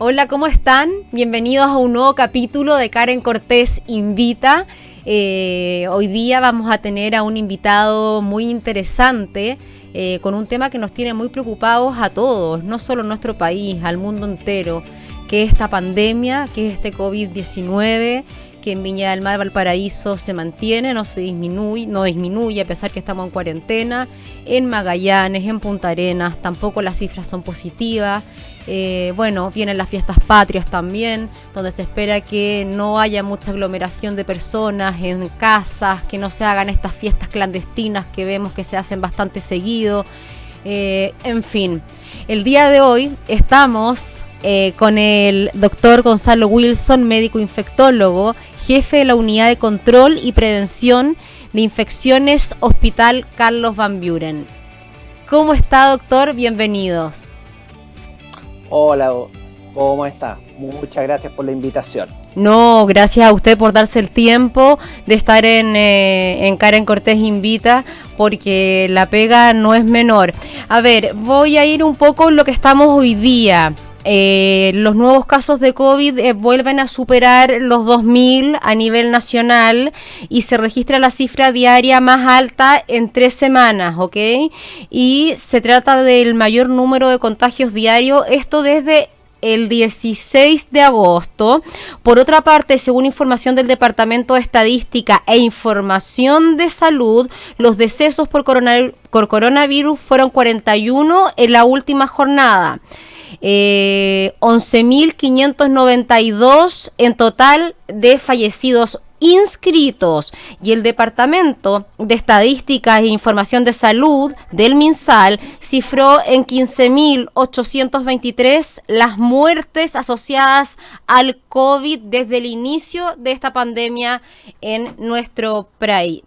Hola, ¿cómo están? Bienvenidos a un nuevo capítulo de Karen Cortés Invita. Hoy día vamos a tener a un invitado muy interesante con un tema que nos tiene muy preocupados a todos, no solo en nuestro país, al mundo entero, que es esta pandemia, que es este COVID-19, que en Viña del Mar, Valparaíso, se mantiene, no disminuye a pesar que estamos en cuarentena. En Magallanes, en Punta Arenas, tampoco las cifras son positivas. Vienen las fiestas patrias también, donde se espera que no haya mucha aglomeración de personas en casas, que no se hagan estas fiestas clandestinas que vemos que se hacen bastante seguido. En fin, el día de hoy estamos con el doctor Gonzalo Wilson, médico infectólogo, jefe de la Unidad de Control y Prevención de Infecciones Hospital Carlos Van Buren. ¿Cómo está, doctor? Bienvenidos. Hola, ¿cómo está? Muchas gracias por la invitación. No, gracias a usted por darse el tiempo de estar en Karen Cortés Invita, porque la pega no es menor. A ver, voy a ir un poco en lo que estamos hoy día. Los nuevos casos de COVID vuelven a superar los 2.000 a nivel nacional y se registra la cifra diaria más alta en 3 semanas, ¿ok? Y se trata del mayor número de contagios diarios, esto desde el 16 de agosto. Por otra parte, según información del Departamento de Estadística e Información de Salud, los decesos por coronavirus fueron 41 en la última jornada. 11.592 en total de fallecidos inscritos, y el Departamento de Estadística e Información de Salud del MinSal cifró en 15.823 las muertes asociadas al COVID desde el inicio de esta pandemia en nuestro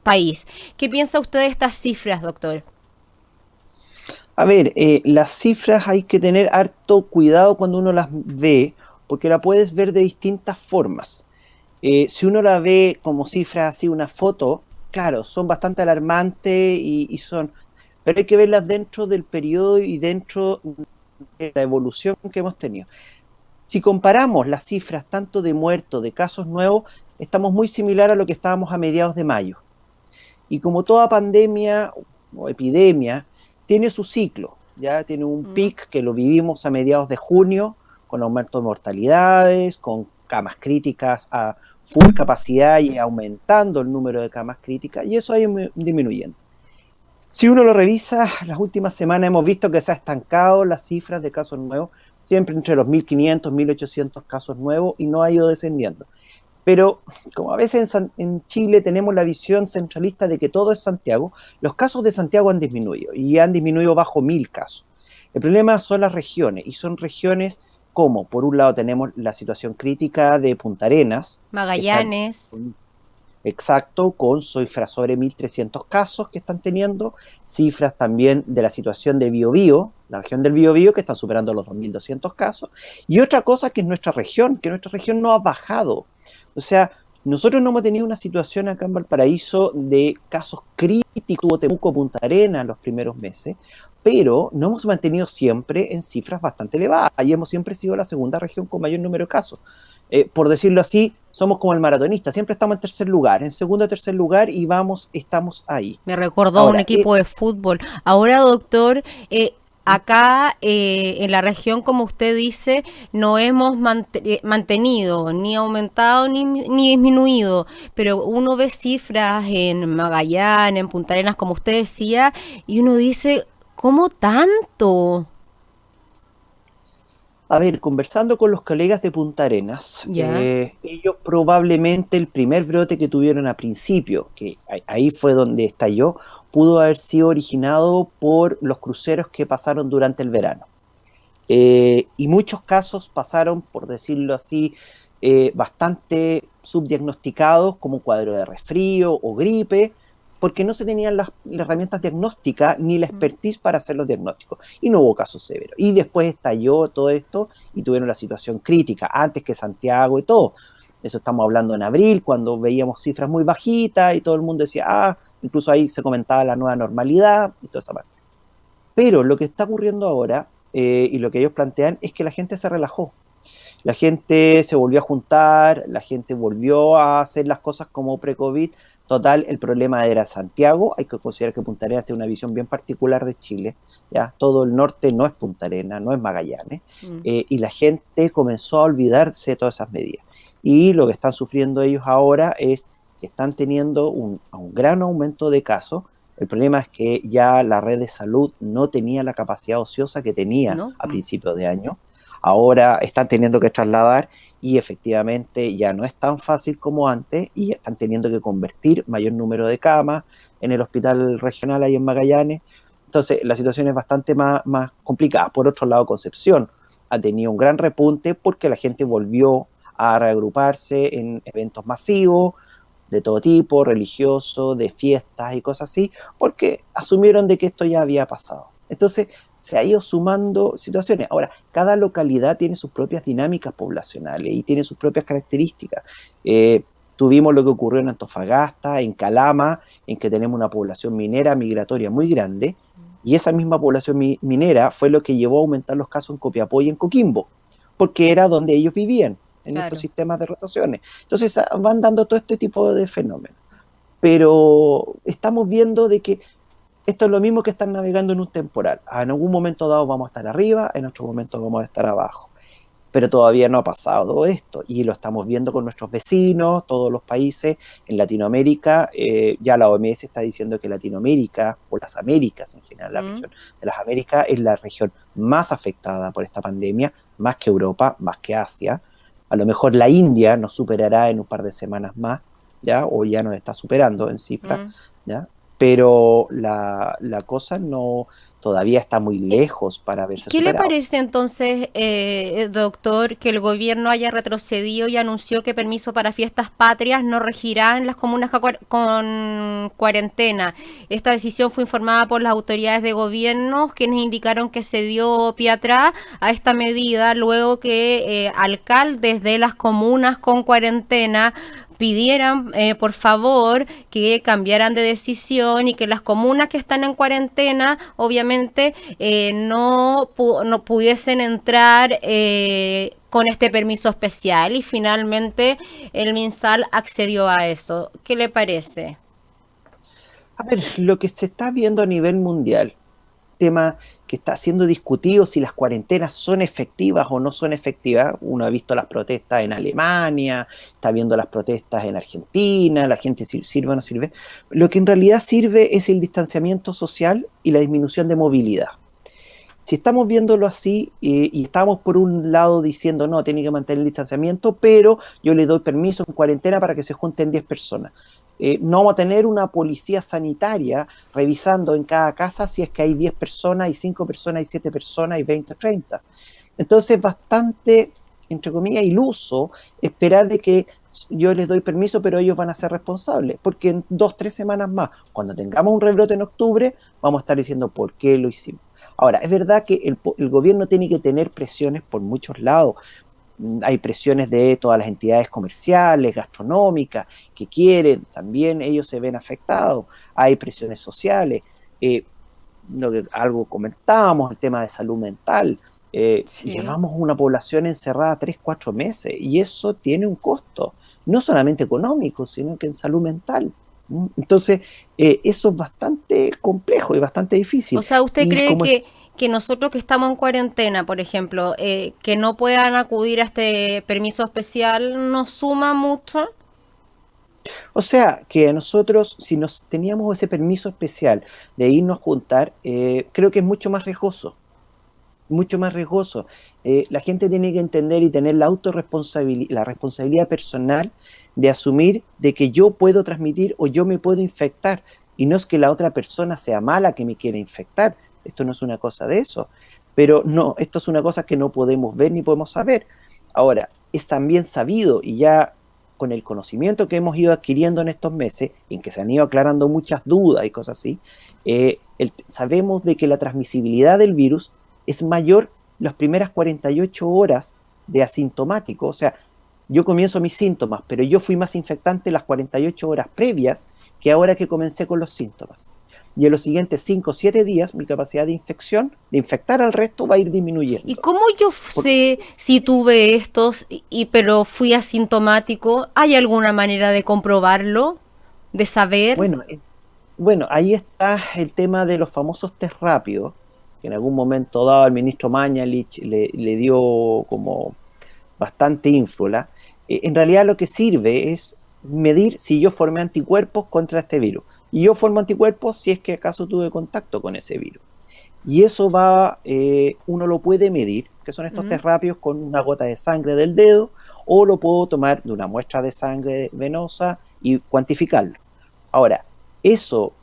país. ¿Qué piensa usted de estas cifras, doctor? A ver, las cifras hay que tener harto cuidado cuando uno las ve, porque la puedes ver de distintas formas. Si uno la ve como cifras así, una foto, claro, son bastante alarmantes y son, pero hay que verlas dentro del periodo y dentro de la evolución que hemos tenido. Si comparamos las cifras tanto de muertos, de casos nuevos, estamos muy similar a lo que estábamos a mediados de mayo. Y como toda pandemia o epidemia, tiene su ciclo, ya tiene un pic que lo vivimos a mediados de junio, con aumento de mortalidades, con camas críticas a full capacidad y aumentando el número de camas críticas, y eso ha ido disminuyendo. Si uno lo revisa, las últimas semanas hemos visto que se ha estancado las cifras de casos nuevos, siempre entre los 1.500, 1.800 casos nuevos, y no ha ido descendiendo. Pero como a veces en Chile tenemos la visión centralista de que todo es Santiago, los casos de Santiago han disminuido y han disminuido bajo 1.000 casos. El problema son las regiones, y son regiones como, por un lado tenemos la situación crítica de Punta Arenas, Magallanes. Exacto, con cifras sobre 1.300 casos que están teniendo, cifras también de la situación de Biobío, la región del Biobío, que están superando los 2.200 casos, y otra cosa que es nuestra región, que nuestra región no ha bajado. O sea, nosotros no hemos tenido una situación acá en Valparaíso de casos críticos, tuvo Temuco, Punta Arenas los primeros meses, pero no hemos mantenido siempre en cifras bastante elevadas, y hemos siempre sido la segunda región con mayor número de casos. Por decirlo así, somos como el maratonista, siempre estamos en tercer lugar, en segundo o tercer lugar, y estamos ahí. Me recordó un equipo de fútbol. Ahora, doctor, acá en la región, como usted dice, no hemos mantenido, ni aumentado, ni disminuido, pero uno ve cifras en Magallanes, en Punta Arenas, como usted decía, y uno dice, ¿cómo tanto? A ver, conversando con los colegas de Punta Arenas, ellos probablemente el primer brote que tuvieron a principio, que ahí fue donde estalló, pudo haber sido originado por los cruceros que pasaron durante el verano. Y muchos casos pasaron, por decirlo así, bastante subdiagnosticados como cuadro de resfrío o gripe, porque no se tenían las herramientas diagnósticas ni la expertise para hacer los diagnósticos, y no hubo casos severos. Y después estalló todo esto y tuvieron la situación crítica, antes que Santiago y todo. Eso estamos hablando en abril, cuando veíamos cifras muy bajitas y todo el mundo decía, incluso ahí se comentaba la nueva normalidad y toda esa parte. Pero lo que está ocurriendo ahora, y lo que ellos plantean, es que la gente se relajó. La gente se volvió a juntar, la gente volvió a hacer las cosas como pre-COVID. Total, el problema era Santiago. Hay que considerar que Punta Arenas tiene una visión bien particular de Chile. ¿Ya? Todo el norte no es Punta Arenas, no es Magallanes. Y la gente comenzó a olvidarse de todas esas medidas. Y lo que están sufriendo ellos ahora es que están teniendo un gran aumento de casos. El problema es que ya la red de salud no tenía la capacidad ociosa que tenía ¿No? a principios de año. Ahora están teniendo que trasladar y efectivamente ya no es tan fácil como antes y están teniendo que convertir mayor número de camas en el hospital regional ahí en Magallanes. Entonces la situación es bastante más complicada. Por otro lado, Concepción ha tenido un gran repunte porque la gente volvió a reagruparse en eventos masivos de todo tipo, religiosos, de fiestas y cosas así, porque asumieron de que esto ya había pasado. Entonces se ha ido sumando situaciones. Ahora, cada localidad tiene sus propias dinámicas poblacionales y tiene sus propias características. Tuvimos lo que ocurrió en Antofagasta, en Calama, en que tenemos una población minera migratoria muy grande, y esa misma población minera fue lo que llevó a aumentar los casos en Copiapó y en Coquimbo, porque era donde ellos vivían, en estos Claro. sistemas de rotaciones. Entonces van dando todo este tipo de fenómenos. Pero estamos viendo de que esto es lo mismo que estar navegando en un temporal. En algún momento dado vamos a estar arriba, en otro momento vamos a estar abajo. Pero todavía no ha pasado todo esto y lo estamos viendo con nuestros vecinos, todos los países en Latinoamérica. Ya la OMS está diciendo que Latinoamérica, o las Américas en general, la región de las Américas es la región más afectada por esta pandemia, más que Europa, más que Asia. A lo mejor la India nos superará en un par de semanas más, ¿ya? O ya nos está superando en cifras, ¿ya? Pero la cosa no todavía está muy lejos para verse ¿Qué le superado. parece entonces, doctor, que el gobierno haya retrocedido y anunció que permiso para fiestas patrias no regirá en las comunas con cuarentena? Esta decisión fue informada por las autoridades de gobierno, quienes indicaron que se dio pie atrás a esta medida luego que alcaldes de las comunas con cuarentena pidieran por favor que cambiaran de decisión y que las comunas que están en cuarentena obviamente no pudiesen entrar con este permiso especial, y finalmente el MinSal accedió a eso. ¿Qué le parece? A ver, lo que se está viendo a nivel mundial, tema que está siendo discutido si las cuarentenas son efectivas o no son efectivas. Uno ha visto las protestas en Alemania, está viendo las protestas en Argentina, la gente sirve o no sirve. Lo que en realidad sirve es el distanciamiento social y la disminución de movilidad. Si estamos viéndolo así y estamos por un lado diciendo no, tiene que mantener el distanciamiento, pero yo le doy permiso en cuarentena para que se junten 10 personas. No vamos a tener una policía sanitaria revisando en cada casa si es que hay 10 personas, hay 5 personas, hay 7 personas, hay 20, 30. Entonces es bastante, entre comillas, iluso esperar de que yo les doy permiso, pero ellos van a ser responsables, porque en 2, 3 semanas más, cuando tengamos un rebrote en octubre, vamos a estar diciendo por qué lo hicimos. Ahora, es verdad que el gobierno tiene que tener presiones por muchos lados. Hay presiones de todas las entidades comerciales, gastronómicas, que quieren, también ellos se ven afectados. Hay presiones sociales. Algo comentábamos, el tema de salud mental. Sí. Llevamos una población encerrada 3, 4 meses y eso tiene un costo, no solamente económico, sino que en salud mental. Entonces, eso es bastante complejo y bastante O difícil. sea, ¿usted Y cree como que nosotros que estamos en cuarentena, por ejemplo, que no puedan acudir a este permiso especial, nos suma mucho? O sea, que nosotros, si nos teníamos ese permiso especial de irnos a juntar, creo que es mucho más riesgoso, mucho más riesgoso. La gente tiene que entender y tener la responsabilidad personal de asumir de que yo puedo transmitir o yo me puedo infectar, y no es que la otra persona sea mala que me quiera infectar. Esto no es una cosa de eso, pero no, esto es una cosa que no podemos ver ni podemos saber. Ahora, es también sabido, y ya con el conocimiento que hemos ido adquiriendo en estos meses, en que se han ido aclarando muchas dudas y cosas así, sabemos de que la transmisibilidad del virus es mayor las primeras 48 horas de asintomático. O sea, yo comienzo mis síntomas, pero yo fui más infectante las 48 horas previas que ahora que comencé con los síntomas. y en los siguientes 5 o 7 días mi capacidad de infección, de infectar al resto, va a ir ¿Y disminuyendo. cómo yo sé si tuve estos, pero fui asintomático? ¿Hay alguna manera de comprobarlo? ¿De saber? Bueno, bueno, ahí está el tema de los famosos test rápidos, que en algún momento dado el ministro Mañalich le dio como bastante ínfula. En realidad lo que sirve es medir si yo formé anticuerpos contra este virus. Y yo formo anticuerpos si es que acaso tuve contacto con ese virus. Y eso uno lo puede medir, que son estos ¿Mm? test rápidos con una gota de sangre del dedo, o lo puedo tomar de una muestra de sangre venosa y cuantificarlo. Ahora,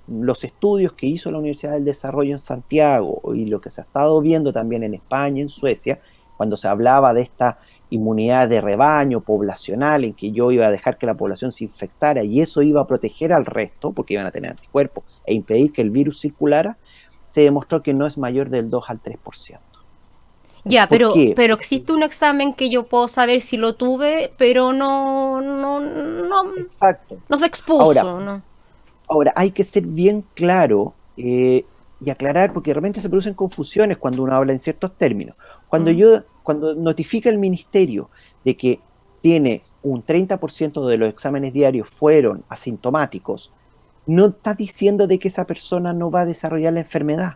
los estudios que hizo la Universidad del Desarrollo en Santiago y lo que se ha estado viendo también en España, en Suecia, cuando se hablaba de esta inmunidad de rebaño poblacional, en que yo iba a dejar que la población se infectara y eso iba a proteger al resto, porque iban a tener anticuerpos, e impedir que el virus circulara, se demostró que no es mayor del 2 al 3%. Ya, ¿Por qué? pero existe un examen que yo puedo saber si lo tuve, pero Exacto. no se Ahora, expuso, ¿no? Ahora, hay que ser bien claro y aclarar, porque de repente se producen confusiones cuando uno habla en ciertos términos. ¿Mm? Cuando notifica el ministerio de que tiene un 30% de los exámenes diarios fueron asintomáticos, no está diciendo de que esa persona no va a desarrollar la enfermedad,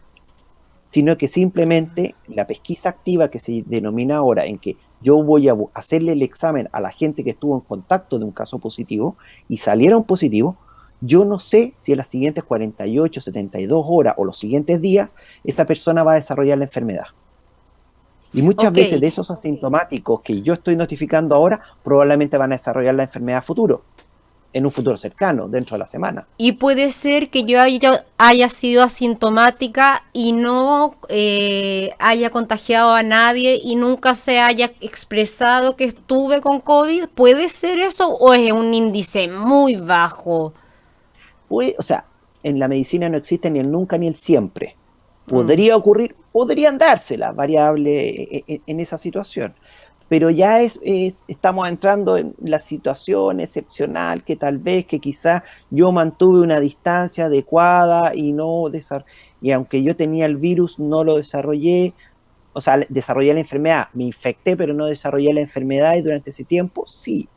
sino que simplemente la pesquisa activa que se denomina ahora, en que yo voy a hacerle el examen a la gente que estuvo en contacto de un caso positivo y salieron positivos, yo no sé si en las siguientes 48, 72 horas o los siguientes días esa persona va a desarrollar la enfermedad. Y muchas Ok. veces de esos asintomáticos que yo estoy notificando ahora, probablemente van a desarrollar la enfermedad a futuro, en un futuro cercano, dentro de la semana. Y puede ser que yo haya sido asintomática y no haya contagiado a nadie y nunca se haya expresado que estuve con COVID. ¿Puede ser eso o es un índice muy bajo? O sea, en la medicina no existe ni el nunca ni el siempre. Mm. Podría ocurrir, podrían darse las variables en esa situación, pero ya estamos entrando en la situación excepcional que tal vez que quizás yo mantuve una distancia adecuada y aunque yo tenía el virus no lo desarrollé, o sea, desarrollé la enfermedad, me infecté pero no desarrollé la enfermedad y durante ese tiempo sí.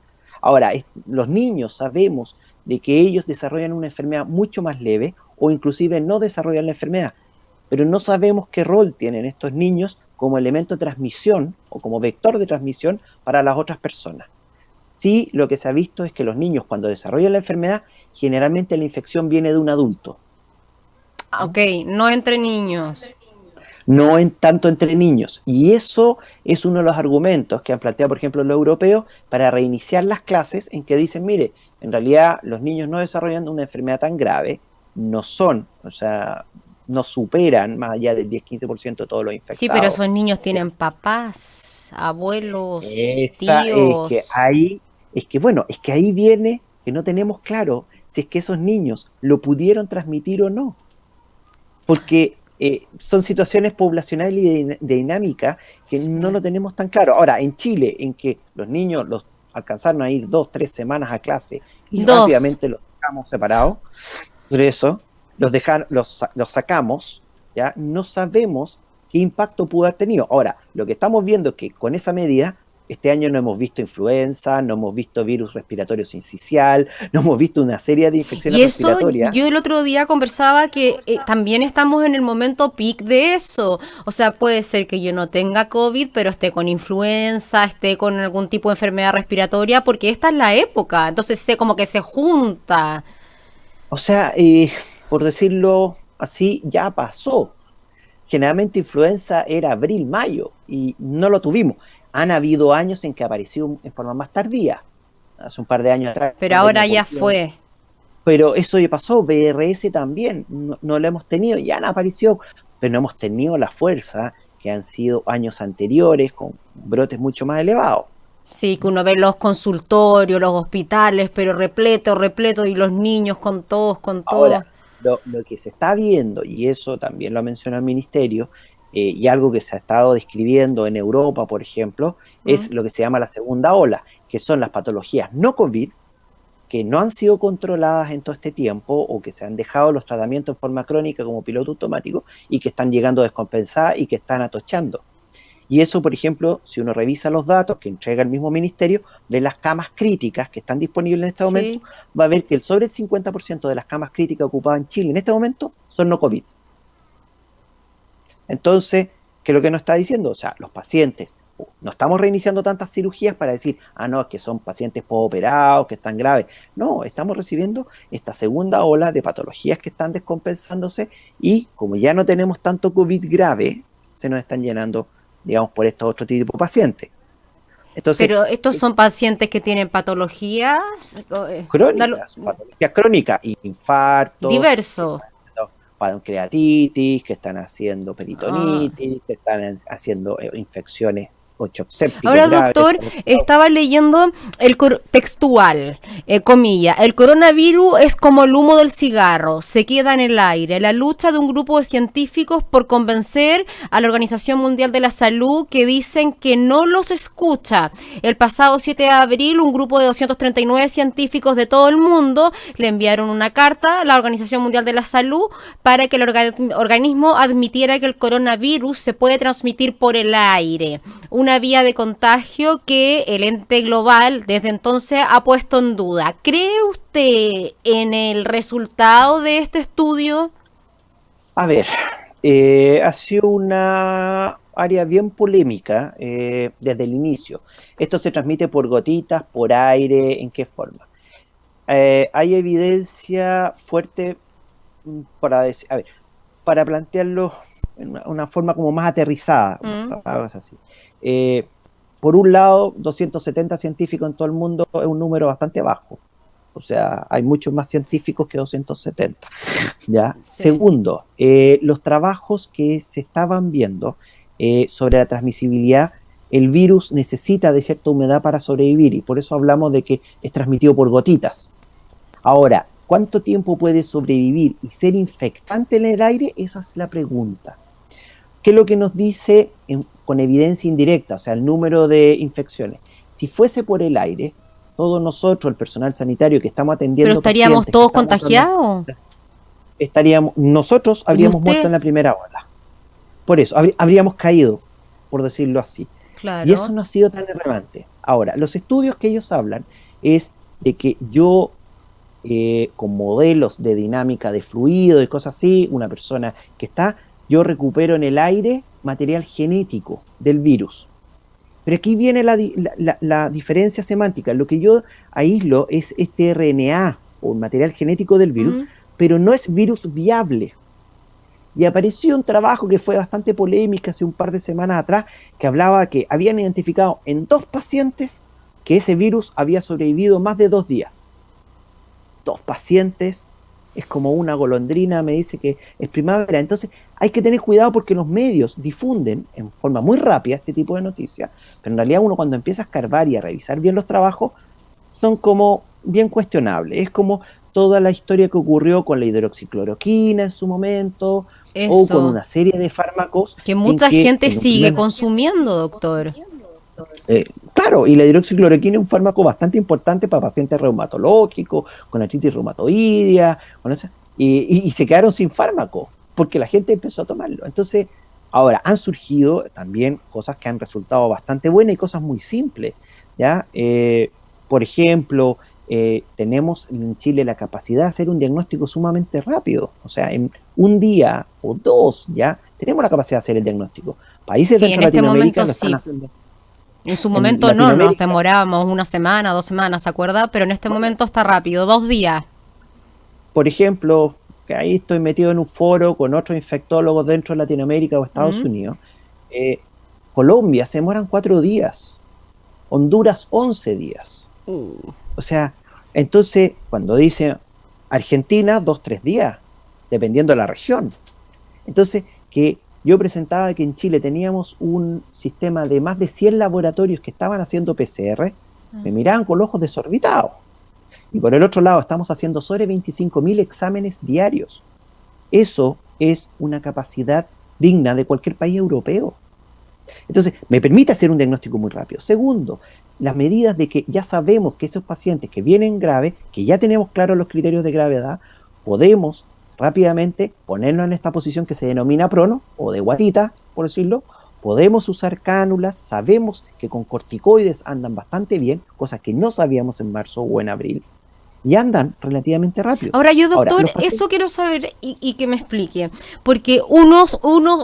Ahora, los niños sabemos de que ellos desarrollan una enfermedad mucho más leve o inclusive no desarrollan la enfermedad, pero no sabemos qué rol tienen estos niños como elemento de transmisión o como vector de transmisión para las otras personas. Sí, lo que se ha visto es que los niños cuando desarrollan la enfermedad, generalmente la infección viene de un adulto, Ok, no entre niños. no en tanto entre niños. Y eso es uno de los argumentos que han planteado, por ejemplo, los europeos para reiniciar las clases en que dicen, mire, en realidad los niños no desarrollan una enfermedad tan grave, no son, o sea, no superan más allá del 10-15% de todos los Sí, pero infectados. esos niños tienen papás, abuelos, Esa es que tíos. ahí, bueno, es que ahí viene que no tenemos claro si es que esos niños lo pudieron transmitir o no, porque son situaciones poblacionales y de dinámica que no Sí. lo tenemos tan claro. Ahora, en Chile, en que los niños los alcanzaron a ir 2, 3 semanas a clase y Dos. rápidamente los dejamos separados, por eso los sacamos, ¿ya? No sabemos qué impacto pudo haber tenido. Ahora, lo que estamos viendo es que con esa medida, este año no hemos visto influenza, no hemos visto virus respiratorio sincicial, no hemos visto una serie de infecciones Y eso, respiratorias. yo el otro día conversaba que también estamos en el momento peak de eso. O sea, puede ser que yo no tenga COVID, pero esté con influenza, esté con algún tipo de enfermedad respiratoria, porque esta es la época. Entonces, como que se junta. O sea, por decirlo así, ya pasó. Generalmente influenza era abril, mayo, y no lo tuvimos. Han habido años en que apareció en forma más tardía. Hace un par de años atrás, Pero cuando hemos ahora ya volvido. fue. Pero eso ya pasó, BRS también, no lo hemos tenido, ya no apareció, pero no hemos tenido la fuerza que han sido años anteriores, con brotes mucho más elevados. Sí, que uno ve los consultorios, los hospitales, pero repleto, repleto, y los niños con todos, con todos. Ahora, lo que se está viendo, y eso también lo menciona el ministerio, y algo que se ha estado describiendo en Europa, por ejemplo, ¿Mm? es lo que se llama la segunda ola, que son las patologías no COVID, que no han sido controladas en todo este tiempo o que se han dejado los tratamientos en forma crónica como piloto automático y que están llegando descompensadas y que están atochando. Y eso, por ejemplo, si uno revisa los datos que entrega el mismo ministerio, de las camas críticas que están disponibles en este momento, va a ver que sobre el 50% de las camas críticas ocupadas en Chile en este momento son no COVID. Entonces, ¿qué es lo que nos está diciendo? O sea, los pacientes, no estamos reiniciando tantas cirugías para decir, no, es que son pacientes postoperados, que están graves. No, estamos recibiendo esta segunda ola de patologías que están descompensándose y como ya no tenemos tanto COVID grave, se nos están llenando, digamos, por estos otros tipos de pacientes. Entonces, pero estos son pacientes que tienen patologías crónicas, infartos, diverso, pancreatitis, que están haciendo peritonitis, que están haciendo infecciones o shock séptico. Ahora, graves, doctor, estaba leyendo el textual, comilla, el coronavirus es como el humo del cigarro, se queda en el aire. La lucha de un grupo de científicos por convencer a la Organización Mundial de la Salud que dicen que no los escucha. El pasado 7 de abril, un grupo de 239 científicos de todo el mundo le enviaron una carta a la Organización Mundial de la Salud para que el organismo admitiera que el coronavirus se puede transmitir por el aire, una vía de contagio que el ente global desde entonces ha puesto en duda. ¿Cree usted en el resultado de este estudio? A ver, ha sido una área bien polémica desde el inicio. Esto se transmite por gotitas, por aire, ¿en qué forma? Hay evidencia fuerte para plantearlo en una forma como más aterrizada, así. Por un lado, 270 científicos en todo el mundo es un número bastante bajo. O sea, hay muchos más científicos que 270. ¿Ya? Sí. Segundo, los trabajos que se estaban viendo sobre la transmisibilidad, el virus necesita de cierta humedad para sobrevivir y por eso hablamos de que es transmitido por gotitas. Ahora, ¿cuánto tiempo puede sobrevivir y ser infectante en el aire? Esa es la pregunta. ¿Qué es lo que nos dice con evidencia indirecta? O sea, el número de infecciones. Si fuese por el aire, todos nosotros, el personal sanitario que estamos atendiendo... ¿Pero estaríamos todos contagiados? Nosotros habríamos muerto en la primera ola. Por eso, habríamos caído, por decirlo así. Claro. Y eso no ha sido tan relevante. Ahora, los estudios que ellos hablan es de que yo... con modelos de dinámica de fluido y cosas así, una persona que yo recupero en el aire material genético del virus. Pero aquí viene la diferencia semántica. Lo que yo aíslo es este RNA o material genético del virus, pero no es virus viable. Y apareció un trabajo que fue bastante polémico hace un par de semanas atrás, que hablaba que habían identificado en 2 pacientes que ese virus había sobrevivido más de 2 días. 2 pacientes, es como una golondrina, me dice que es primavera. Entonces hay que tener cuidado porque los medios difunden en forma muy rápida este tipo de noticias, pero en realidad uno cuando empieza a escarbar y a revisar bien los trabajos, son como bien cuestionables. Es como toda la historia que ocurrió con la hidroxicloroquina en su momento, o con una serie de fármacos. Que mucha gente sigue consumiendo, doctor. Claro, y la hidroxicloroquina es un fármaco bastante importante para pacientes reumatológicos, con artritis reumatoidea, y se quedaron sin fármaco, porque la gente empezó a tomarlo. Entonces, ahora han surgido también cosas que han resultado bastante buenas y cosas muy simples, ¿ya? Por ejemplo, tenemos en Chile la capacidad de hacer un diagnóstico sumamente rápido, o sea, en un día o 2, ¿ya? Tenemos la capacidad de hacer el diagnóstico. Países dentro de Latinoamérica lo están haciendo. En su momento no, nos demorábamos 1 semana, 2 semanas, ¿se acuerda? Pero en este momento está rápido, 2 días. Por ejemplo, que ahí estoy metido en un foro con otros infectólogos dentro de Latinoamérica o Estados Unidos. Colombia se demoran 4 días. Honduras 11 días. O sea, entonces, cuando dice Argentina, 2-3 días, dependiendo de la región. Entonces, que yo presentaba que en Chile teníamos un sistema de más de 100 laboratorios que estaban haciendo PCR, me miraban con los ojos desorbitados. Y por el otro lado, estamos haciendo sobre 25.000 exámenes diarios. Eso es una capacidad digna de cualquier país europeo. Entonces, me permite hacer un diagnóstico muy rápido. Segundo, las medidas de que ya sabemos que esos pacientes que vienen graves, que ya tenemos claros los criterios de gravedad, podemos rápidamente ponernos en esta posición que se denomina prono o de guatita, por decirlo. Podemos usar cánulas, sabemos que con corticoides andan bastante bien, cosas que no sabíamos en marzo o en abril, y andan relativamente rápido. Ahora, yo, doctor, eso quiero saber y que me explique, porque uno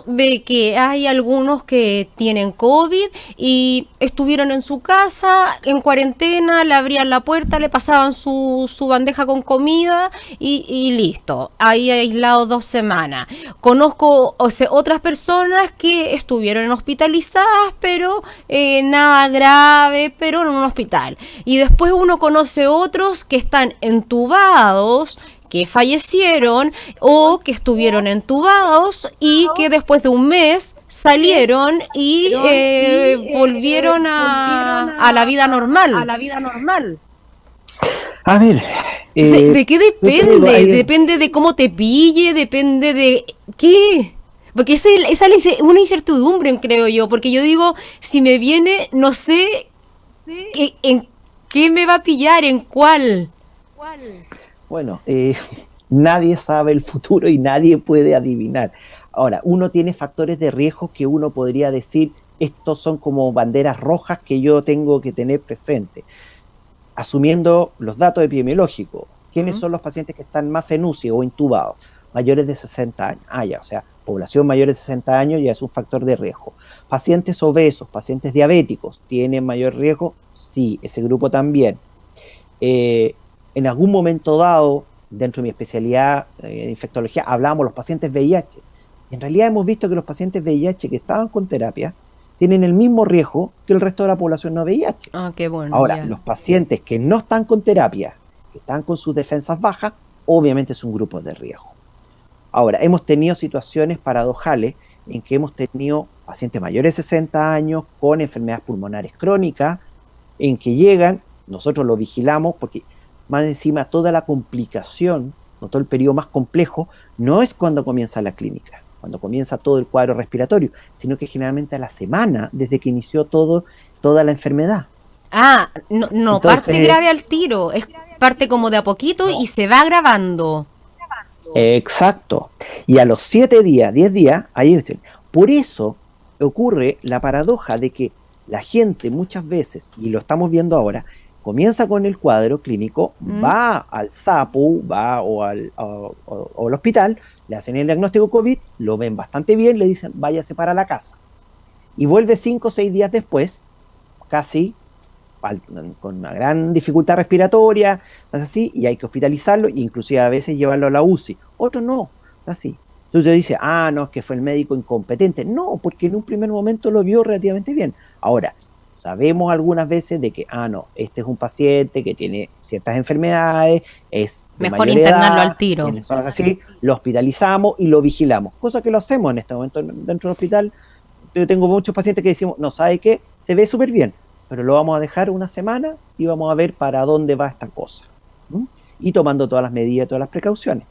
ve que hay algunos que tienen COVID y estuvieron en su casa, en cuarentena, le abrían la puerta, le pasaban su bandeja con comida y listo, ahí aislados 2 semanas. Conozco, o sea, otras personas que estuvieron hospitalizadas, pero nada grave, pero en un hospital. Y después uno conoce otros que están entubados, que fallecieron o que estuvieron entubados y que después de un mes salieron y volvieron a la vida normal. A ver, ¿de qué depende? Depende de cómo te pille, depende de qué. Porque esa es una incertidumbre, creo yo, porque yo digo, si me viene, no sé en qué me va a pillar, en cuál. Bueno, nadie sabe el futuro y nadie puede adivinar. Ahora, uno tiene factores de riesgo que uno podría decir, estos son como banderas rojas que yo tengo que tener presente. Asumiendo los datos epidemiológicos, ¿quiénes son los pacientes que están más en UCI o intubados? Mayores de 60 años. O sea, población mayor de 60 años ya es un factor de riesgo. Pacientes obesos, pacientes diabéticos, ¿tienen mayor riesgo? Sí, ese grupo también. En algún momento dado, dentro de mi especialidad de infectología, hablábamos de los pacientes VIH. Y en realidad hemos visto que los pacientes VIH que estaban con terapia tienen el mismo riesgo que el resto de la población no VIH. Qué bueno. Ahora, los pacientes que no están con terapia, que están con sus defensas bajas, obviamente es un grupo de riesgo. Ahora, hemos tenido situaciones paradojales en que hemos tenido pacientes mayores de 60 años con enfermedades pulmonares crónicas, en que llegan, nosotros lo vigilamos porque más encima toda la complicación, o todo el periodo más complejo, no es cuando comienza la clínica, cuando comienza todo el cuadro respiratorio, sino que generalmente a la semana, desde que inició toda la enfermedad. No, Entonces, parte grave al tiro, es parte como de a poquito y se va agravando. Exacto. Y a los 7 días, 10 días, ahí estén. Por eso ocurre la paradoja de que la gente muchas veces, y lo estamos viendo ahora, comienza con el cuadro clínico, va al SAPU, va o al hospital, le hacen el diagnóstico COVID, lo ven bastante bien, le dicen váyase para la casa. Y vuelve 5 o 6 días después, casi con una gran dificultad respiratoria, así, y hay que hospitalizarlo, e inclusive a veces llevarlo a la UCI. Otros no, así. Entonces dice, no, es que fue el médico incompetente. No, porque en un primer momento lo vio relativamente bien. Ahora, sabemos algunas veces de que, no, este es un paciente que tiene ciertas enfermedades, es de mejor mayor internarlo edad, al tiro. Así, lo hospitalizamos y lo vigilamos, cosa que lo hacemos en este momento dentro del hospital. Yo tengo muchos pacientes que decimos, no, ¿sabe qué? Se ve súper bien, pero lo vamos a dejar una semana y vamos a ver para dónde va esta cosa. Y tomando todas las medidas, todas las precauciones.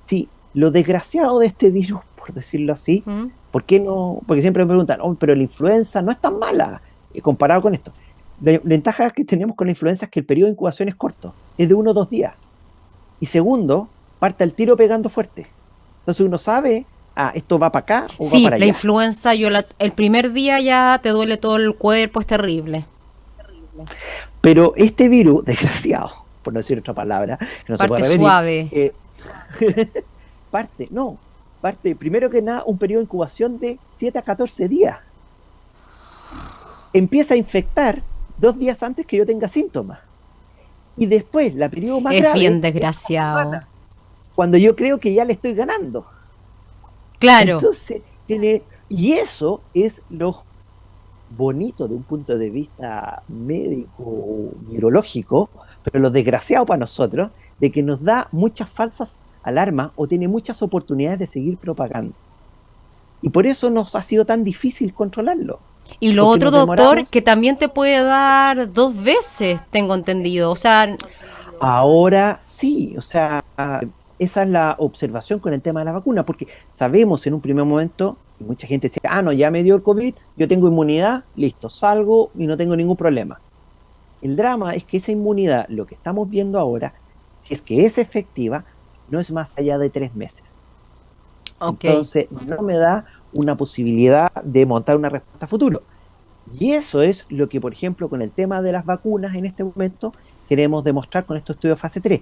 Sí, lo desgraciado de este virus, por decirlo así, ¿por qué no? Porque siempre me preguntan, pero la influenza no es tan mala comparado con esto. La ventaja que tenemos con la influenza es que el periodo de incubación es corto, es de 1 o 2 días. Y segundo, parte el tiro pegando fuerte. Entonces uno sabe, esto va para acá o va para allá. Sí, la influenza, el primer día ya te duele todo el cuerpo, es terrible. Pero este virus, desgraciado, por no decir otra palabra, que no parte se puede repetir, suave. parte, primero que nada, un periodo de incubación de 7 a 14 días. Empieza a infectar 2 días antes que yo tenga síntomas. Y después, la periodo más grave... Es bien desgraciado. Cuando yo creo que ya le estoy ganando. Claro. Entonces, y eso es lo bonito de un punto de vista médico, virológico, pero lo desgraciado para nosotros, de que nos da muchas falsas alarmas o tiene muchas oportunidades de seguir propagando. Y por eso nos ha sido tan difícil controlarlo. Y lo otro, doctor, que también te puede dar 2 veces, tengo entendido. O sea, ahora sí, o sea, esa es la observación con el tema de la vacuna, porque sabemos en un primer momento, y mucha gente decía, no, ya me dio el COVID, yo tengo inmunidad, listo, salgo y no tengo ningún problema. El drama es que esa inmunidad, lo que estamos viendo ahora, si es que es efectiva, no es más allá de 3 meses. Ok. Entonces, no me da una posibilidad de montar una respuesta a futuro. Y eso es lo que, por ejemplo, con el tema de las vacunas en este momento, queremos demostrar con estos estudios fase 3.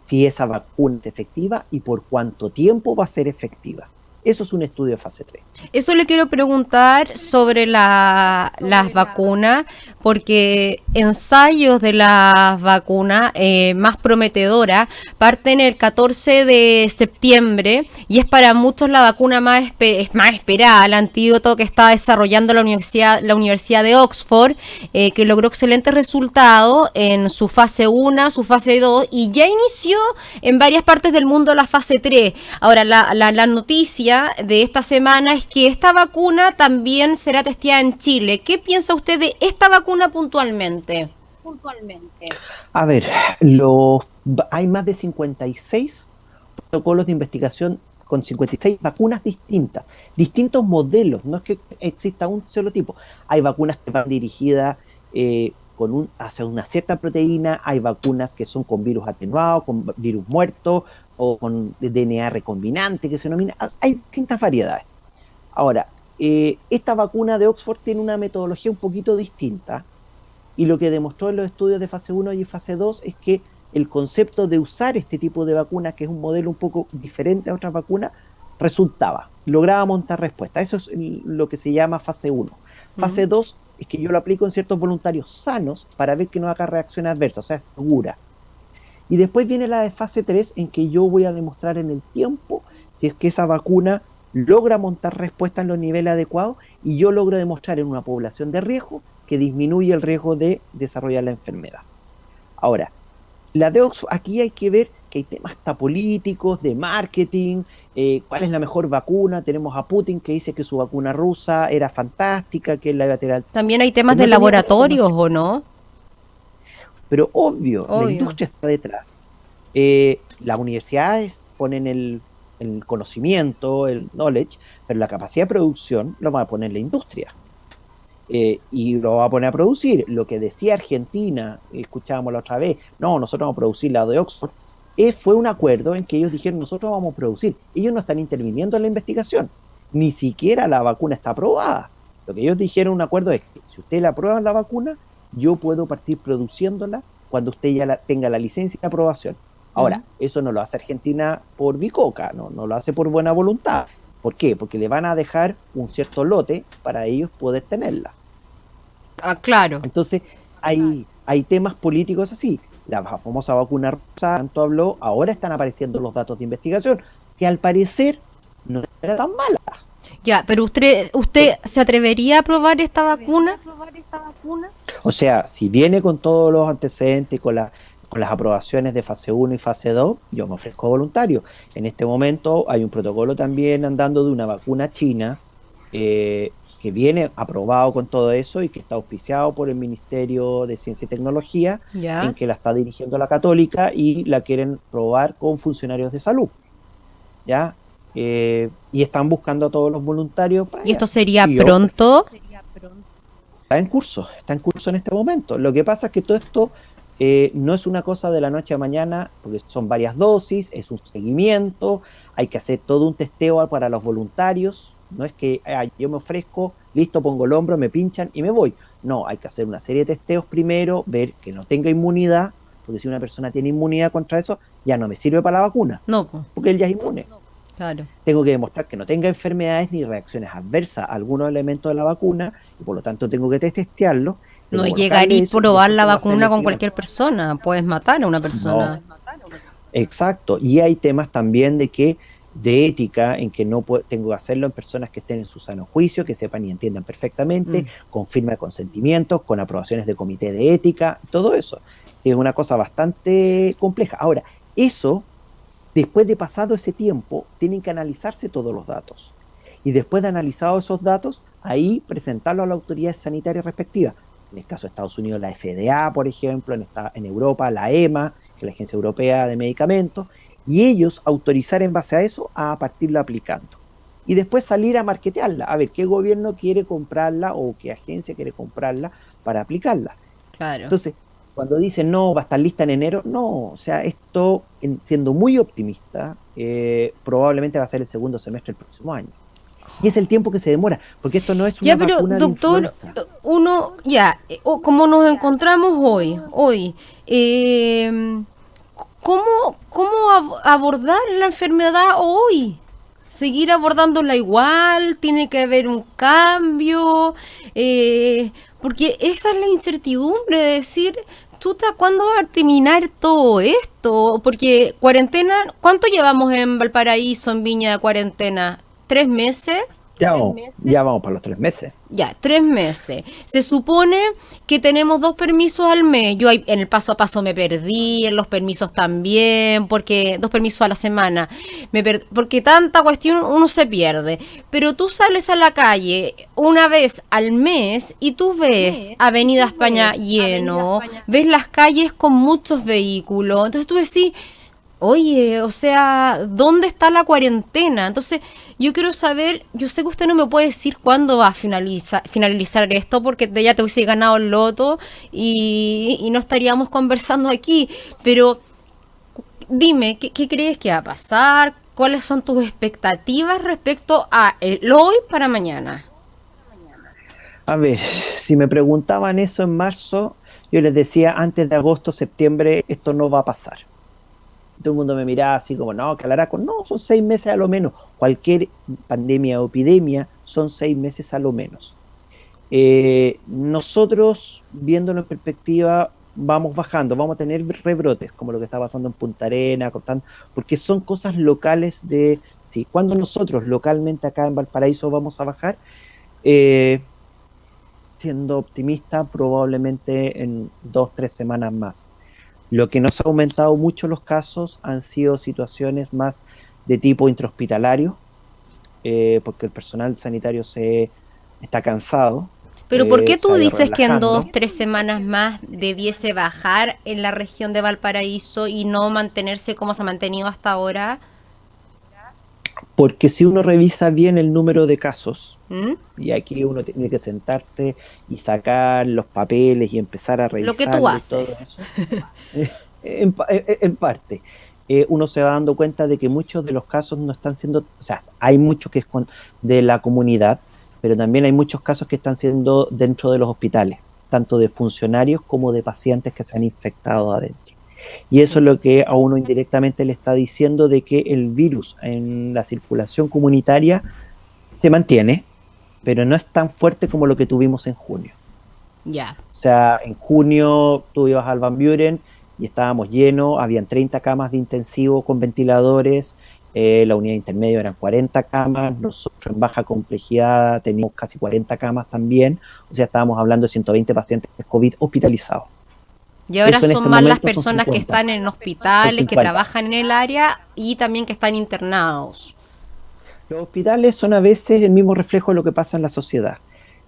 Si esa vacuna es efectiva y por cuánto tiempo va a ser efectiva. Eso es un estudio de fase 3. Eso le quiero preguntar sobre las vacunas, porque ensayos de las vacunas más prometedoras parten el 14 de septiembre y es para muchos la vacuna más esperada, el antídoto que está desarrollando la Universidad de Oxford, que logró excelentes resultados en su fase 1, su fase 2 y ya inició en varias partes del mundo la fase 3. Ahora, la noticia de esta semana es que esta vacuna también será testeada en Chile. ¿Qué piensa usted de esta vacuna puntualmente? A ver, hay más de 56 protocolos de investigación con 56 vacunas distintas, distintos modelos, no es que exista un solo tipo. Hay vacunas que van dirigidas hacia una cierta proteína, hay vacunas que son con virus atenuado, con virus muerto o con DNA recombinante que se denomina, hay distintas variedades. Ahora, esta vacuna de Oxford tiene una metodología un poquito distinta y lo que demostró en los estudios de fase 1 y fase 2 es que el concepto de usar este tipo de vacuna, que es un modelo un poco diferente a otras vacunas, lograba montar respuesta. Eso es lo que se llama fase 1. Fase 2 es que yo lo aplico en ciertos voluntarios sanos para ver que no haga reacciones adversas, o sea, es segura. Y después viene la de fase 3 en que yo voy a demostrar en el tiempo si es que esa vacuna logra montar respuesta en los niveles adecuados y yo logro demostrar en una población de riesgo que disminuye el riesgo de desarrollar la enfermedad. Ahora, la de Oxford, aquí hay que ver que hay temas hasta políticos, de marketing, cuál es la mejor vacuna. Tenemos a Putin que dice que su vacuna rusa era fantástica, que la iba a tener. También hay temas de laboratorios, ¿o no? Pero obvio, la industria está detrás. Las universidades ponen el conocimiento, el knowledge, pero la capacidad de producción lo va a poner la industria. Y lo va a poner a producir. Lo que decía Argentina, escuchábamos la otra vez, no, nosotros vamos a producir la de Oxford, fue un acuerdo en que ellos dijeron, nosotros vamos a producir. Ellos no están interviniendo en la investigación, ni siquiera la vacuna está aprobada. Lo que ellos dijeron, un acuerdo es que si usted la aprueba la vacuna, yo puedo partir produciéndola cuando usted ya tenga la licencia de aprobación. Ahora, eso no lo hace Argentina por bicoca, no lo hace por buena voluntad. ¿Por qué? Porque le van a dejar un cierto lote para ellos poder tenerla. Ah, claro. Entonces, hay temas políticos así. La famosa vacuna rusa, tanto habló, ahora están apareciendo los datos de investigación, que al parecer no era tan mala. Ya, pero usted ¿se atrevería a probar esta vacuna? O sea, si viene con todos los antecedentes, con las aprobaciones de fase 1 y fase 2, yo me ofrezco voluntario. En este momento hay un protocolo también andando de una vacuna china que viene aprobado con todo eso y que está auspiciado por el Ministerio de Ciencia y Tecnología, en que la está dirigiendo la Católica y la quieren probar con funcionarios de salud. ¿Ya? Y están buscando a todos los voluntarios para ¿Y esto sería pronto? Está en curso en este momento. Lo que pasa es que todo esto no es una cosa de la noche a mañana, porque son varias dosis, es un seguimiento, hay que hacer todo un testeo para los voluntarios. No es que yo me ofrezco, listo, pongo el hombro, me pinchan y me voy. No, hay que hacer una serie de testeos primero, ver que no tenga inmunidad, porque si una persona tiene inmunidad contra eso, ya no me sirve para la vacuna. No. Porque él ya es inmune. Claro. Tengo que demostrar que no tenga enfermedades ni reacciones adversas a algunos elementos de la vacuna y por lo tanto tengo que testearlo. No llegar y probar la vacuna con cualquier persona, puedes matar a una persona. No. Exacto, y hay temas también de ética en que no tengo que hacerlo en personas que estén en su sano juicio, que sepan y entiendan perfectamente, con firma de consentimientos, con aprobaciones de comité de ética, todo eso. Sí, es una cosa bastante compleja. Ahora, eso, después de pasado ese tiempo, tienen que analizarse todos los datos. Y después de analizados esos datos, ahí presentarlo a las autoridades sanitarias respectivas. En el caso de Estados Unidos, la FDA, por ejemplo, en Europa, la EMA, que es la Agencia Europea de Medicamentos, y ellos autorizar en base a eso a partirla aplicando. Y después salir a marketearla, a ver qué gobierno quiere comprarla o qué agencia quiere comprarla para aplicarla. Claro. Entonces, cuando dicen no, va a estar lista en enero, no, o sea, esto, siendo muy optimista, probablemente va a ser el segundo semestre del próximo año. Y es el tiempo que se demora, porque esto no es Ya, una pero vacuna de doctor, influenza. uno, ya, como nos encontramos hoy, ¿cómo abordar la enfermedad hoy? ¿Seguir abordándola igual? ¿Tiene que haber un cambio? Porque esa es la incertidumbre de decir, chuta, ¿cuándo va a terminar todo esto? Porque cuarentena, ¿cuánto llevamos en Valparaíso, en Viña de cuarentena? ¿3 meses? Ya vamos para los 3 meses. Ya, 3 meses. Se supone que tenemos 2 permisos al mes. Yo en el paso a paso me perdí, en los permisos también, porque 2 permisos a la semana. Porque tanta cuestión uno se pierde. Pero tú sales a la calle una vez al mes y tú ves Avenida España lleno, ves las calles con muchos vehículos. Entonces tú decís, oye, o sea, ¿dónde está la cuarentena? Entonces, yo quiero saber, yo sé que usted no me puede decir cuándo va a finalizar esto, porque ya te hubiese ganado el loto y no estaríamos conversando aquí, pero dime, ¿qué crees que va a pasar? ¿Cuáles son tus expectativas respecto a el hoy para mañana? A ver, si me preguntaban eso en marzo, yo les decía antes de agosto, septiembre, esto no va a pasar. Todo el mundo me miraba así como, no, que Alaraco, no, son 6 meses a lo menos. Cualquier pandemia o epidemia son 6 meses a lo menos. Nosotros, viéndolo en perspectiva, vamos bajando, vamos a tener rebrotes, como lo que está pasando en Punta Arenas, porque son cosas locales de, sí, cuando nosotros localmente acá en Valparaíso vamos a bajar, eh, siendo optimista, probablemente en 2, 3 semanas más. Lo que nos ha aumentado mucho los casos han sido situaciones más de tipo intrahospitalario, porque el personal sanitario se está cansado, Pero ¿por qué se tú ha ido dices que en relajando, 2, 3 semanas más debiese bajar en la región de Valparaíso y no mantenerse como se ha mantenido hasta ahora? porque si uno revisa bien el número de casos, ¿Mm? y aquí uno tiene que sentarse y sacar los papeles y empezar a Lo que tú revisarlo y todo haces. eso, en parte, uno se va dando cuenta de que muchos de los casos no están siendo, o sea, hay mucho que es de la comunidad, pero también hay muchos casos que están siendo dentro de los hospitales, tanto de funcionarios como de pacientes que se han infectado adentro. Y eso es Sí. lo que a uno indirectamente le está diciendo de que el virus en la circulación comunitaria se mantiene, pero no es tan fuerte como lo que tuvimos en junio. Ya. O sea, en junio tú ibas al Van Buren y estábamos llenos, habían 30 camas de intensivo con ventiladores, la unidad intermedia eran 40 camas, nosotros en baja complejidad teníamos casi 40 camas también, o sea, estábamos hablando de 120 pacientes COVID hospitalizados. Y ahora Eso en son este más las momento son personas que 50. están en Son hospitales, que 50. trabajan en el área y también que están internados. Los hospitales son a veces el mismo reflejo de lo que pasa en la sociedad.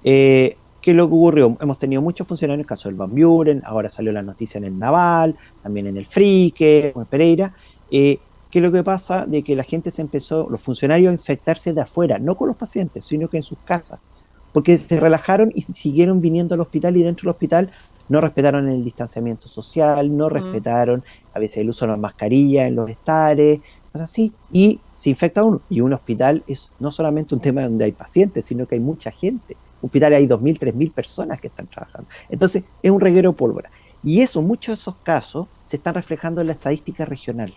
¿Qué es lo que ocurrió? Hemos tenido muchos funcionarios, en el caso del Van Buren, ahora salió la noticia en el Naval, también en el Frique, en Pereira. ¿Qué es lo que pasa? De que la gente se empezó, los funcionarios, a infectarse de afuera, no con los pacientes, sino que en sus casas, porque se relajaron y siguieron viniendo al hospital y dentro del hospital no respetaron el distanciamiento social, no Mm. respetaron a veces el uso de la mascarilla en los estares, cosas así, y se infecta uno. Y un hospital es no solamente un tema donde hay pacientes, sino que hay mucha gente. Un hospital hay 2.000, 3.000 personas que están trabajando. Entonces, es un reguero de pólvora. Y eso, muchos de esos casos se están reflejando en la estadística regional.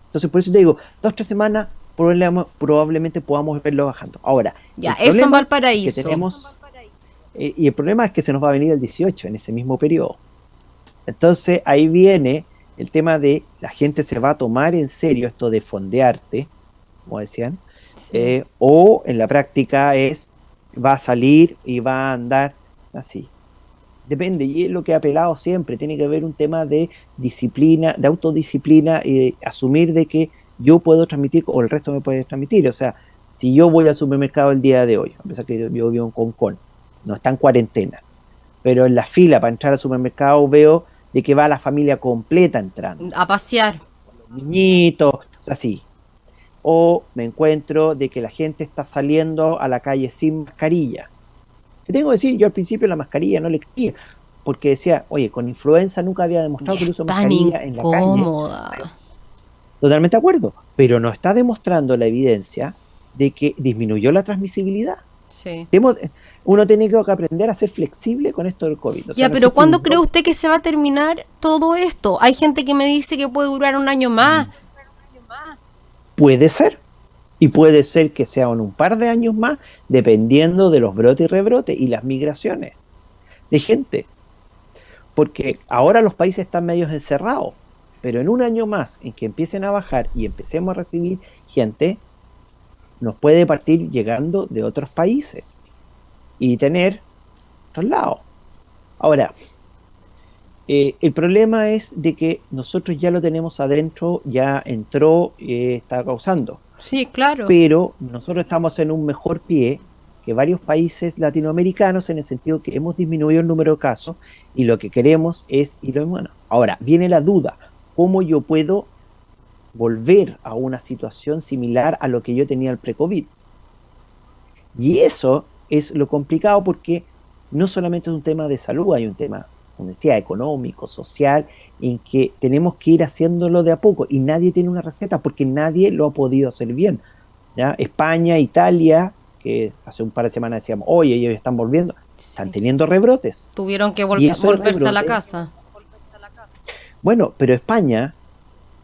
Entonces, por eso te digo, 2, 3 semanas probablemente podamos verlo bajando. Ahora, Ya, el eso en problema es que Valparaíso. tenemos, y el problema es que se nos va a venir el 18 en ese mismo periodo. Entonces, ahí viene el tema de la gente se va a tomar en serio esto de fondearte, como decían, Sí. o en la práctica va a salir y va a andar así. Depende, y es lo que ha apelado siempre, tiene que haber un tema de disciplina, de autodisciplina y de asumir de que yo puedo transmitir o el resto me puede transmitir. O sea, si yo voy al supermercado el día de hoy, a pesar que yo vivo en Concón, no está en cuarentena, pero en la fila para entrar al supermercado veo de que va la familia completa entrando, A pasear. niñitos, o sea, así. O me encuentro de que la gente está saliendo a la calle sin mascarilla. ¿Qué tengo que decir? Yo al principio la mascarilla no le creía, porque decía, oye, con influenza nunca había Y demostrado que el es uso de tan mascarilla en la calle. incómoda. Totalmente de acuerdo, pero no está demostrando la evidencia de que disminuyó la transmisibilidad. Sí. Hemos- Uno tiene que aprender a ser flexible con esto del COVID. O sea, Ya, no pero existe ¿cuándo un cree dogma. usted que se va a terminar todo esto? Hay gente que me dice que puede durar un año más. Puede ser, y puede ser que sea en un par de años más, dependiendo de los brotes y rebrotes y las migraciones de gente. Porque ahora los países están medios encerrados, pero en un año más, en que empiecen a bajar y empecemos a recibir gente, nos puede partir llegando de otros países y tener otros lados. Ahora, el problema es de que nosotros ya lo tenemos adentro, ya entró, está causando, Sí, claro. pero nosotros estamos en un mejor pie que varios países latinoamericanos en el sentido que hemos disminuido el número de casos y lo que queremos es ir bueno. Ahora, viene la duda, ¿cómo yo puedo volver a una situación similar a lo que yo tenía el pre-COVID? Y eso es lo complicado porque no solamente es un tema de salud, hay un tema, como decía, económico, social, en que tenemos que ir haciéndolo de a poco y nadie tiene una receta porque nadie lo ha podido hacer bien. ¿Ya? España, Italia, que hace un par de semanas decíamos, oye, ellos están volviendo, están Sí. teniendo rebrotes. Tuvieron que Y esos volverse a la rebrotes, casa. bueno, pero España,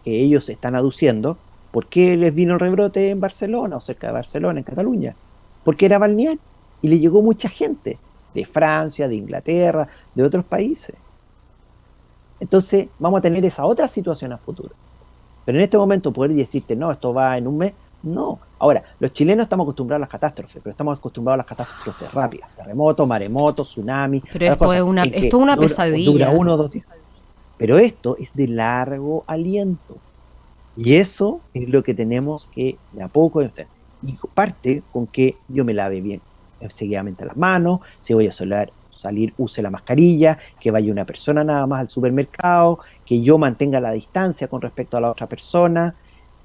que ellos están aduciendo, ¿por qué les vino el rebrote en Barcelona o cerca de Barcelona, en Cataluña? Porque era balneario y le llegó mucha gente de Francia, de Inglaterra, de otros países. Entonces vamos a tener esa otra situación a futuro. Pero en este momento poder decirte, no, esto va en un mes, no. Ahora, los chilenos estamos acostumbrados a las catástrofes, pero estamos acostumbrados a las catástrofes rápidas. Terremotos, maremotos, tsunami, Pero las esto cosas en esto que es una dura pesadilla. 1 o 2 días. Pero esto es de largo aliento. Y eso es lo que tenemos que de a poco hacer. Y parte con que yo me lave bien seguidamente las manos, si voy a salir use la mascarilla, que vaya una persona nada más al supermercado, que yo mantenga la distancia con respecto a la otra persona.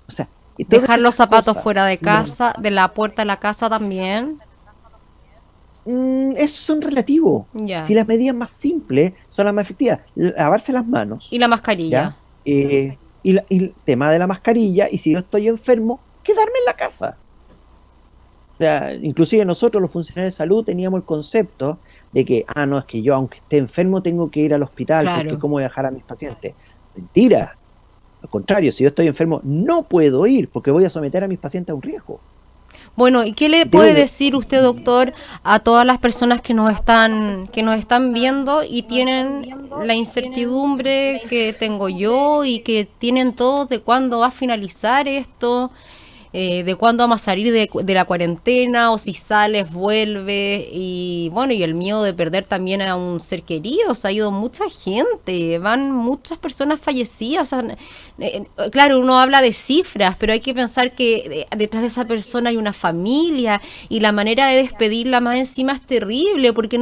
O sea, y todas Dejar los esas zapatos cosas, fuera de casa, de la puerta de la casa también. esos son relativos. Si Ya. las medidas más simples son las más efectivas, lavarse las Y manos, la mascarilla. ¿ya? Y el tema de la mascarilla, y si yo estoy enfermo, quedarme en la casa. O sea, inclusive nosotros los funcionarios de salud teníamos el concepto de que, no, es que yo aunque esté enfermo tengo que ir al hospital porque Claro. cómo voy a dejar a mis pacientes. Mentira. Al contrario, si yo estoy enfermo no puedo ir porque voy a someter a mis pacientes a un riesgo. Bueno, ¿y qué le Y tengo puede que... decir usted, doctor, a todas las personas que nos están viendo y tienen la incertidumbre que tengo yo y que tienen todos de cuándo va a finalizar esto, de cuándo vamos a salir de la cuarentena o si sales, vuelves y bueno, y el miedo de perder también a un ser querido? Se ha ido mucha gente, van muchas personas fallecidas, o sea, claro, uno habla de cifras, pero hay que pensar que detrás de esa persona hay una familia y la manera de despedirla más encima es terrible porque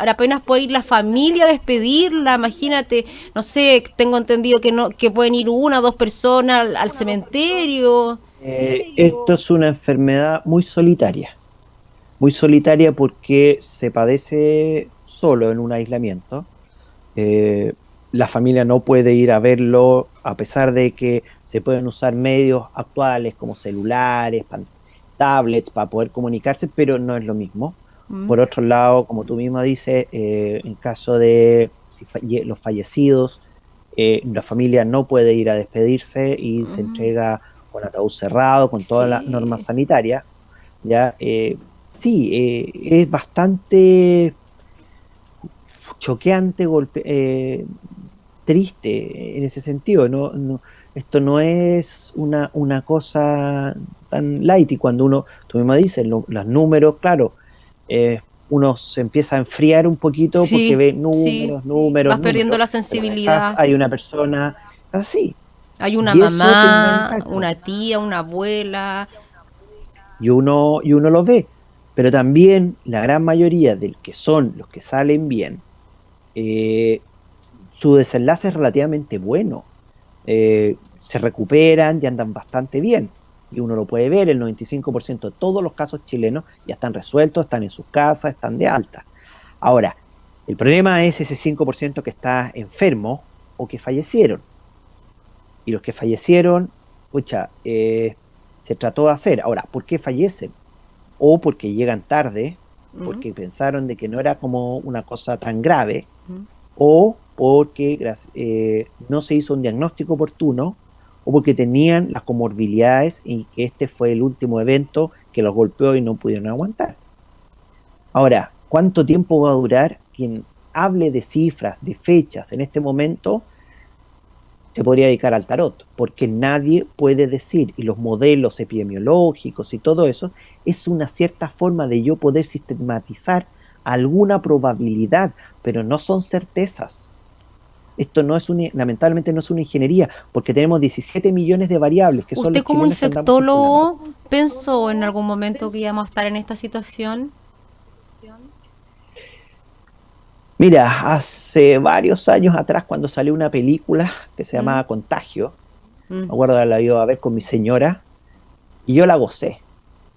apenas puede ir la familia a despedirla. Imagínate, no sé, tengo entendido que no, que pueden ir una o dos personas al cementerio. Esto es una enfermedad muy solitaria porque se padece solo en un aislamiento. Eh, la familia no puede ir a verlo a pesar de que se pueden usar medios actuales como celulares, tablets para poder comunicarse, pero no es lo mismo. Mm. Por otro lado, como tú misma dices, en caso de los fallecidos, la familia no puede ir a despedirse y se Mm. entrega con ataúd cerrado, con todas las normas Sí. sanitarias. ¿Ya? Sí, es bastante choqueante, triste en ese sentido. Esto no es una cosa tan light y cuando tú mismo dices, los números, claro, uno se empieza a enfriar un poquito porque Sí, ve sí, números, números, vas perdiendo números, la pero detrás sensibilidad. hay una persona así. Hay una Y eso tiene un gran mamá, impacto. una tía, una abuela. Y uno lo ve. Pero también la gran mayoría de que son los que salen bien, eh, su desenlace es relativamente bueno. Se recuperan y andan bastante bien. Y uno lo puede ver, el 95% de todos los casos chilenos ya están resueltos, están en sus casas, están de alta. Ahora, El problema es ese 5% que está enfermo o que fallecieron. Y los que fallecieron, pucha, se trató de hacer. Ahora, ¿por qué fallecen? O porque llegan tarde, porque pensaron de que no era como una cosa tan grave, o porque no se hizo un diagnóstico oportuno, o porque tenían las comorbilidades y que este fue el último evento que los golpeó y no pudieron aguantar. Ahora, ¿cuánto tiempo va a durar? Quien hable de cifras, de fechas en este momento, se podría dedicar al tarot, porque nadie puede decir, y los modelos epidemiológicos y todo eso, es una cierta forma de yo poder sistematizar alguna probabilidad, pero no son certezas. Esto no es lamentablemente no es una ingeniería, porque tenemos 17 millones de variables que son ¿Usted los como chilenos que andamos calculando. infectólogo pensó en algún momento que íbamos a estar en esta situación? Mira, hace varios años atrás, cuando salió una película que se llamaba Contagio, me acuerdo de haberla ido a ver con mi señora, y yo la gocé,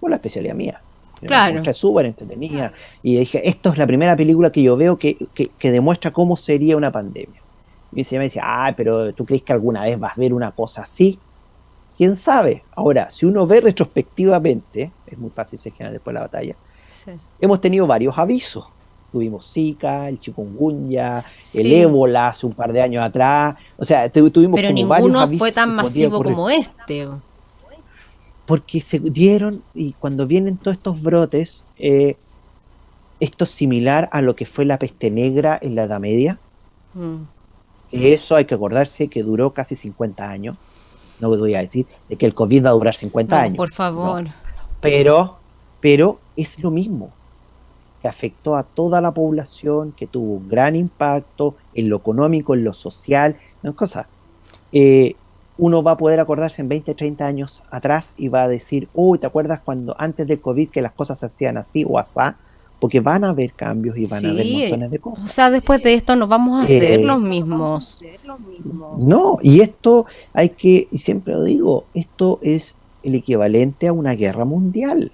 por la especialidad mía. La encontré súper entretenida, y dije, esto es la primera película que yo veo que demuestra cómo sería una pandemia. Y mi señora me decía, ay, pero ¿tú crees que alguna vez vas a ver una cosa así? ¿Quién sabe? Ahora, si uno ve retrospectivamente, es muy fácil ser general después de la batalla, hemos tenido varios avisos. Tuvimos Zika, el chikungunya, el ébola hace un par de años atrás. O sea, tuvimos pero como varios avisos. Ninguno fue tan masivo como este. Porque se dieron, y cuando vienen todos estos brotes, esto es similar a lo que fue la peste negra en la Edad Media. Eso hay que acordarse que duró casi 50 años. No voy a decir de que el COVID va a durar 50 años. Por favor. No. Pero es lo mismo, que afectó a toda la población, que tuvo un gran impacto en lo económico, en lo social, no cosas. Uno va a poder acordarse en 20, 30 años atrás y va a decir, uy, ¿te acuerdas cuando antes del COVID que las cosas se hacían así o asá? Porque van a haber cambios y van a haber montones de cosas. O sea, después de esto nos vamos a hacer los mismos. No, y esto hay que, y siempre lo digo, esto es el equivalente a una guerra mundial.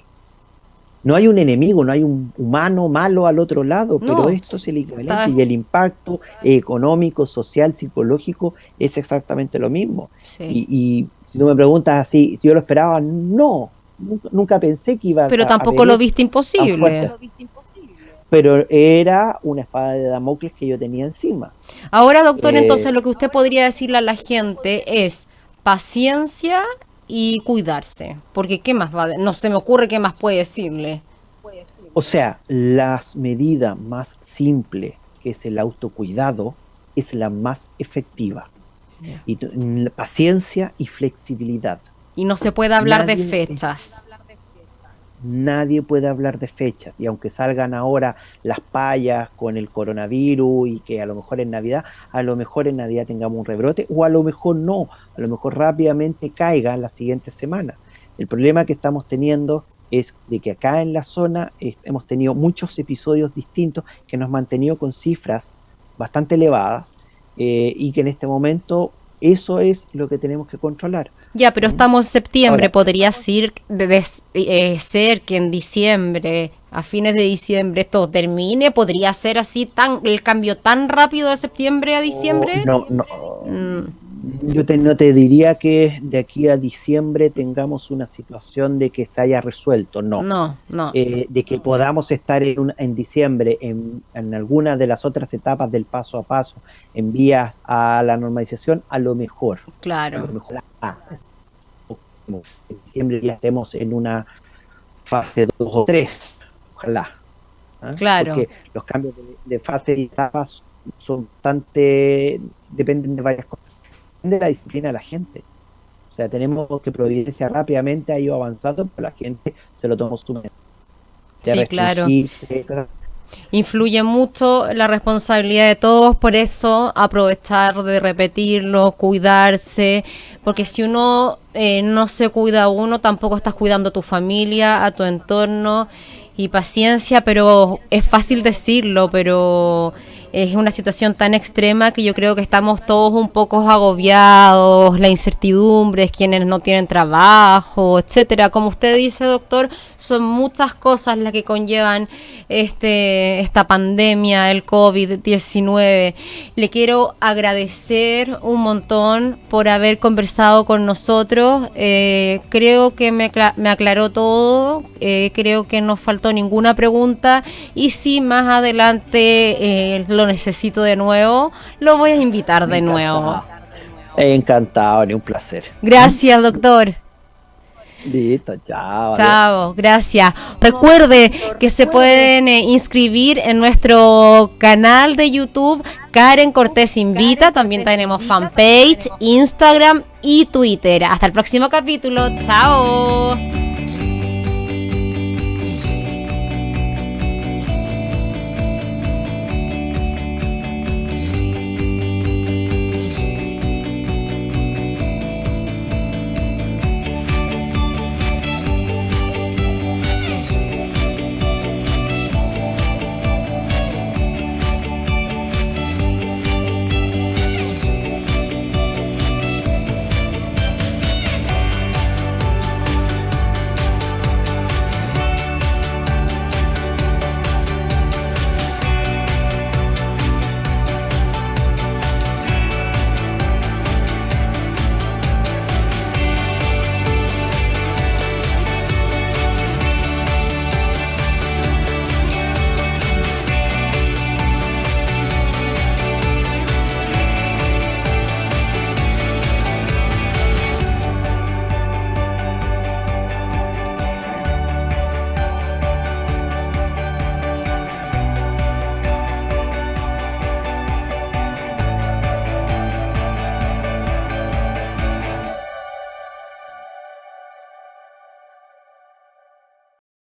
No hay un enemigo, no hay un humano malo al otro lado, pero esto es el equivalente y el impacto económico, social, psicológico es exactamente lo mismo. Y si tú me preguntas así, si yo lo esperaba, no, nunca pensé que iba pero tampoco lo viste imposible. Pero era una espada de Damocles que yo tenía encima. Ahora, doctor, entonces lo que usted podría decirle a la gente es paciencia y cuidarse, porque ¿qué más vale? No se me ocurre qué más puede decirle. O sea, las medidas más simples, que es el autocuidado, es la más efectiva. Y paciencia y flexibilidad. Y no se puede hablar de fechas. Nadie puede hablar de fechas, y aunque salgan ahora las payas con el coronavirus y que a lo mejor en Navidad tengamos un rebrote, o a lo mejor no, a lo mejor rápidamente caiga la siguiente semana. El problema que estamos teniendo es de que acá en la zona hemos tenido muchos episodios distintos que nos han mantenido con cifras bastante elevadas, y que en este momento eso es lo que tenemos que controlar. Ya, pero estamos en septiembre. Ahora, ¿podría ser que en diciembre, a fines de diciembre, esto termine? ¿Podría ser así el cambio tan rápido de septiembre a diciembre? No. Yo no te diría que de aquí a diciembre tengamos una situación de que se haya resuelto, no. De que podamos estar en diciembre en alguna de las otras etapas del paso a paso, en vías a la normalización, a lo mejor. Claro. A lo mejor, en diciembre ya estemos en una fase 2 o 3, ojalá. Claro. Porque los cambios de fase y etapas son dependen de varias cosas. De la disciplina de la gente. O sea, tenemos que Providencia rápidamente ha ido avanzando, pero la gente se lo tomó sumamente. Sí, claro. Influye mucho la responsabilidad de todos, por eso aprovechar de repetirlo, cuidarse, porque si uno no se cuida a uno, tampoco estás cuidando a tu familia, a tu entorno, y paciencia, pero es fácil decirlo, pero es una situación tan extrema que yo creo que estamos todos un poco agobiados, la incertidumbre, quienes no tienen trabajo, etcétera. Como usted dice, doctor, son muchas cosas las que conllevan esta pandemia, el COVID-19. Le quiero agradecer un montón por haber conversado con nosotros. Creo que me aclaró todo, creo que no faltó ninguna pregunta, y si más adelante lo necesito de nuevo, lo voy a invitar de nuevo. Encantado, ni un placer. Gracias, doctor. Listo, chao. Chao, gracias. Recuerde que se pueden inscribir en nuestro canal de YouTube, Karen Cortés Invita. También tenemos fanpage, Instagram y Twitter. Hasta el próximo capítulo. Chao.